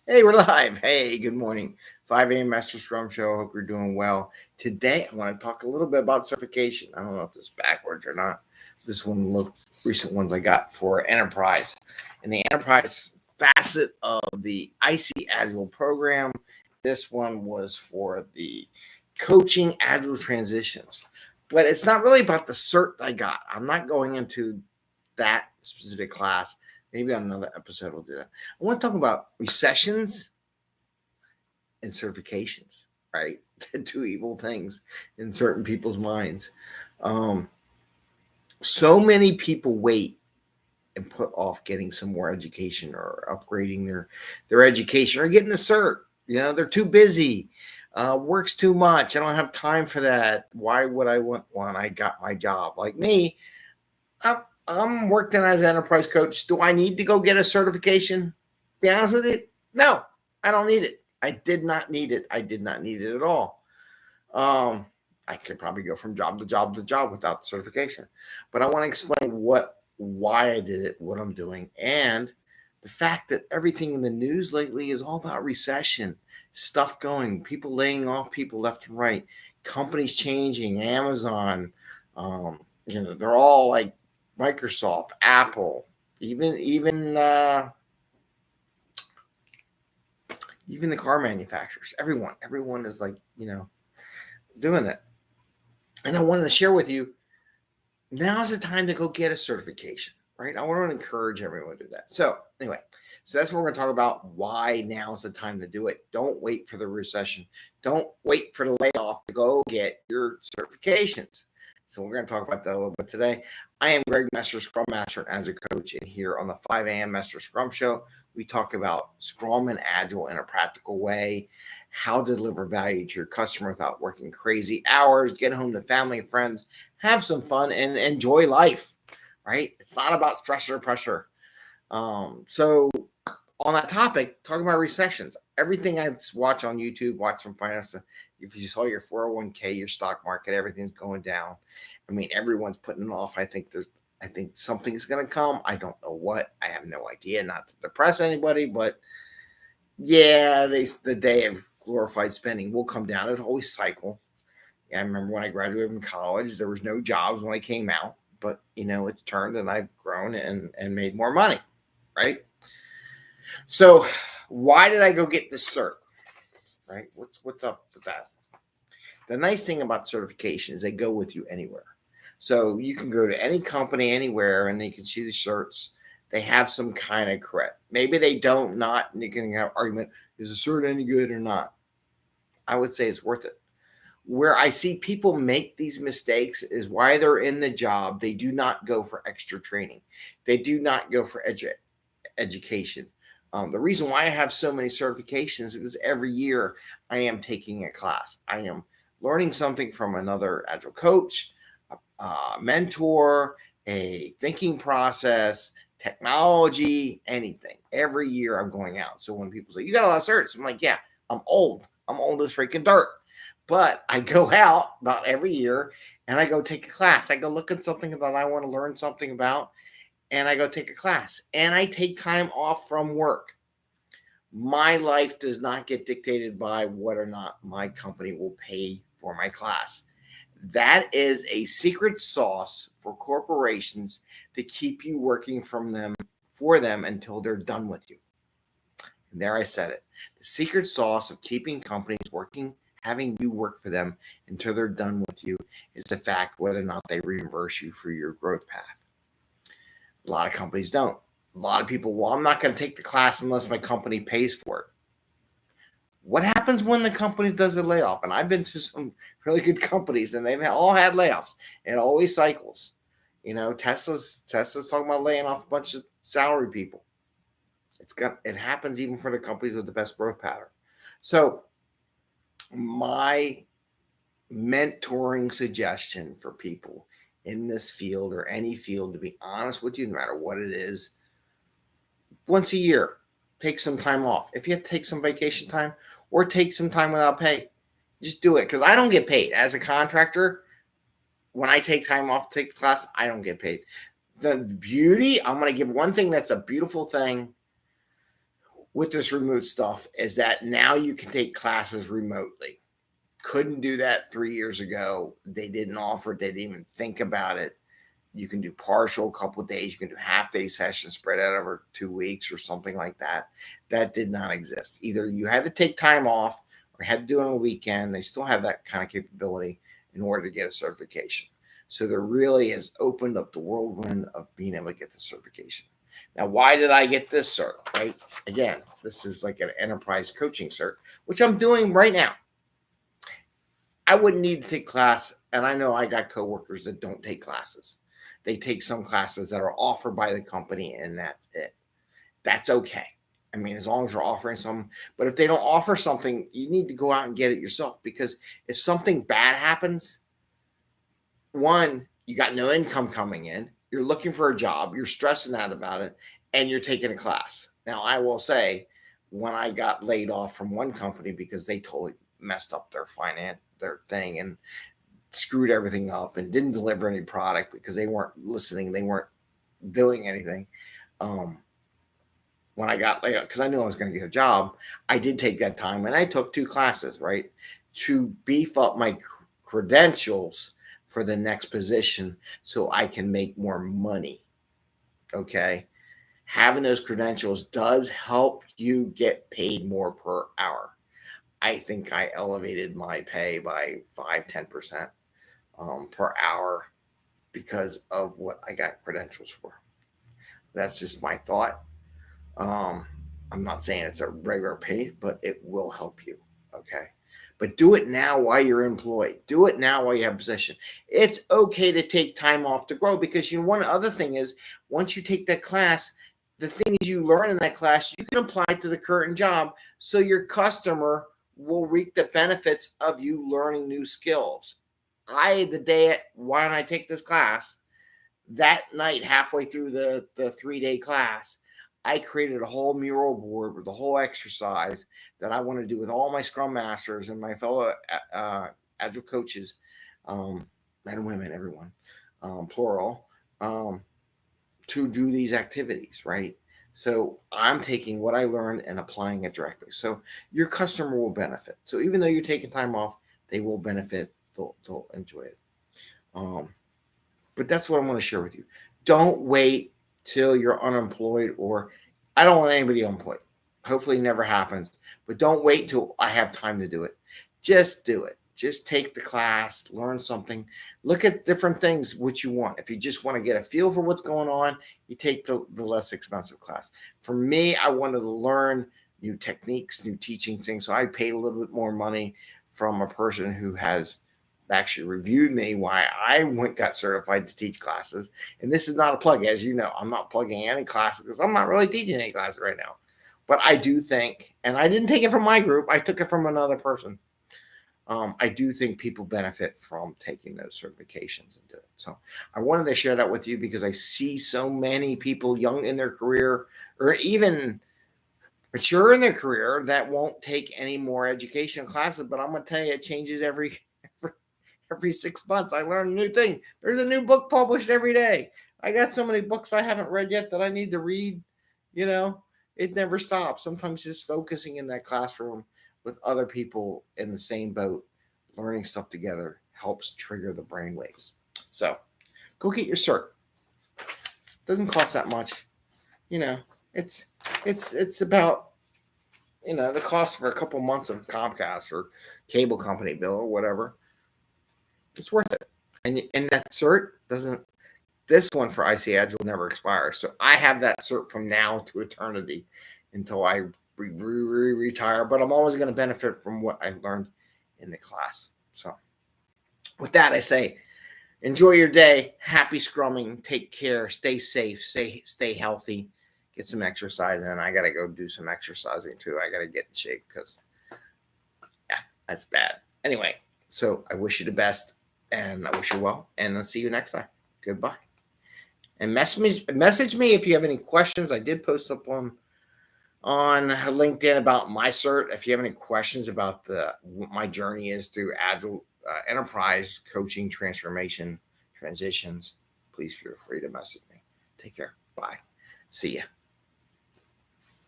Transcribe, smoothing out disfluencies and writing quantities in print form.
Hey, we're live. Hey, good morning. 5 a.m. Mester Scrum Show. Hope you're doing well. Today, I want to talk a little bit about certification. I don't know if this is backwards or not. This one, look, recent ones I got for enterprise. And the enterprise facet of the IC Agile program, this one was for the coaching Agile transitions. But it's not really about the cert I got. I'm not going into that specific class. Maybe on another episode we'll do that. I want to talk about recessions and certifications, right? Two evil things in certain people's minds. Um, so many people wait and put off getting some more education or upgrading their education or getting a cert. You know, they're too busy. Works too much. I don't have time for that. Why would I want one? I got my job. Like me, I'm working as an enterprise coach. Do I need to go get a certification? Be honest with you, no, I don't need it. I did not need it. I did not need it at all. Um, I could probably go from job to job to job without certification. But I want to explain why I did it, what I'm doing, and the fact that everything in the news lately is all about recession, stuff going, people laying off people left and right, companies changing, Amazon, they're all like Microsoft, Apple, even the car manufacturers. Everyone is like doing it. And I wanted to share with you. Now's the time to go get a certification, right? I want to encourage everyone to do that. So anyway, that's what we're going to talk about. Why now's the time to do it. Don't wait for the recession. Don't wait for the layoff to go get your certifications. So we're going to talk about that a little bit today. I am Greg Mester, Scrum Master and Agile Coach, and here on the 5 a.m. Mester Scrum Show, we talk about Scrum and Agile in a practical way, how to deliver value to your customer without working crazy hours, get home to family and friends, have some fun, and enjoy life, right? It's not about stress or pressure. So on that topic, talking about recessions, everything I watch on YouTube, watch some finance. If you saw your 401k, your stock market, everything's going down. I mean, everyone's putting it off. I think something's going to come. I don't know what. I have no idea. Not to depress anybody, but yeah, the day of glorified spending will come down. It'll always cycle. I remember when I graduated from college, there was no jobs when I came out, but it's turned and I've grown and made more money, right? So why did I go get this cert? Right? What's up with that? The nice thing about certification is they go with you anywhere. So you can go to any company anywhere and they can see the certs. They have some kind of credit. Maybe they don't, not, and you can have argument, is the cert any good or not? I would say it's worth it. Where I see people make these mistakes is why they're in the job. They do not go for extra training. They do not go for education. The reason why I have so many certifications is every year I am taking a class. I am learning something from another Agile coach, a mentor, a thinking process, technology, anything. Every year I'm going out. So when people say, you got a lot of certs, I'm like, yeah, I'm old. I'm old as freaking dirt. But I go out about every year and I go take a class. I go look at something that I want to learn something about and I go take a class. And I take time off from work. My life does not get dictated by whether or not my company will pay for my class. That is a secret sauce for corporations to keep you working for them until they're done with you. And there I said it. The secret sauce of keeping companies working, having you work for them until they're done with you, is the fact whether or not they reimburse you for your growth path. A lot of companies don't. A lot of people, well, I'm not going to take the class unless my company pays for it. What happens when the company does a layoff? And I've been to some really good companies and they've all had layoffs. It always cycles. Tesla's talking about laying off a bunch of salary people. It happens even for the companies with the best growth pattern. So my mentoring suggestion for people in this field or any field, to be honest with you, no matter what it is, once a year, take some time off. If you have to take some vacation time or take some time without pay, just do it. Because I don't get paid. As a contractor, when I take time off to take the class, I don't get paid. The beauty, I'm going to give one thing that's a beautiful thing. with this remote stuff is that now you can take classes remotely. Couldn't do that 3 years ago. They didn't offer it. They didn't even think about it. You can do partial, couple of days. You can do half-day sessions spread out over 2 weeks or something like that. That did not exist. Either you had to take time off or had to do it on a weekend. They still have that kind of capability in order to get a certification. So there really has opened up the whirlwind of being able to get the certification. Now, why did I get this cert, right? Again, this is like an enterprise coaching cert, which I'm doing right now. I wouldn't need to take class, and I know I got coworkers that don't take classes. They take some classes that are offered by the company, and that's it. That's okay. I mean, as long as they're offering some, but if they don't offer something, you need to go out and get it yourself, because if something bad happens, one, you got no income coming in, you're looking for a job, you're stressing out about it, and you're taking a class. Now, I will say, when I got laid off from one company because they totally messed up their thing and screwed everything up and didn't deliver any product because they weren't listening, they weren't doing anything. When I got laid off, because I knew I was going to get a job, I did take that time and I took 2 classes, right, to beef up my credentials for the next position so I can make more money. Okay. Having those credentials does help you get paid more per hour. I think I elevated my pay by 5-10% per hour because of what I got credentials for. That's just my thought. I'm not saying it's a regular pay, but it will help you. Okay. But do it now while you're employed. Do it now while you have a position. It's okay to take time off to grow, because one other thing is, once you take that class, the things you learn in that class, you can apply to the current job, so your customer will reap the benefits of you learning new skills. The day when I take this class, that night, halfway through the 3-day class, I created a whole mural board with the whole exercise that I want to do with all my Scrum Masters and my fellow Agile coaches, men and women, everyone, plural, to do these activities, right? So I'm taking what I learned and applying it directly. So your customer will benefit. So even though you're taking time off, they will benefit. They'll enjoy it. But that's what I want to share with you. Don't wait till you're unemployed, or I don't want anybody unemployed. Hopefully it never happens. But don't wait till I have time to do it. Just do it. Just take the class, learn something, look at different things, what you want. If you just want to get a feel for what's going on, you take the less expensive class. For me, I wanted to learn new techniques, new teaching things. So I paid a little bit more money from a person who has actually reviewed me why I got certified to teach classes. And this is not a plug, as you know. I'm not plugging any classes because I'm not really teaching any classes right now. But I do think, and I didn't take it from my group, I took it from another person. I do think people benefit from taking those certifications and do it. So I wanted to share that with you because I see so many people young in their career, or even mature in their career, that won't take any more education classes. But I'm going to tell you, it changes every 6 months. I learn a new thing. There's a new book published every day. I got so many books I haven't read yet that I need to read. It never stops. Sometimes just focusing in that classroom with other people in the same boat, learning stuff together, helps trigger the brain waves. So go get your cert. Doesn't cost that much. It's about, the cost for a couple months of Comcast or cable company bill or whatever. It's worth it. And that cert this one for IC Agile never expires. So I have that cert from now to eternity until I retire, but I'm always going to benefit from what I learned in the class. So with that, I say, enjoy your day. Happy scrumming. Take care. Stay safe. Stay healthy. Get some exercise in. I got to go do some exercising too. I got to get in shape because, that's bad. Anyway, so I wish you the best, and I wish you well, and I'll see you next time. Goodbye. And message me if you have any questions. I did post up on LinkedIn about my cert. If you have any questions about what my journey is through Agile enterprise coaching, transformation, transitions, please feel free to message me. Take care. Bye. See ya.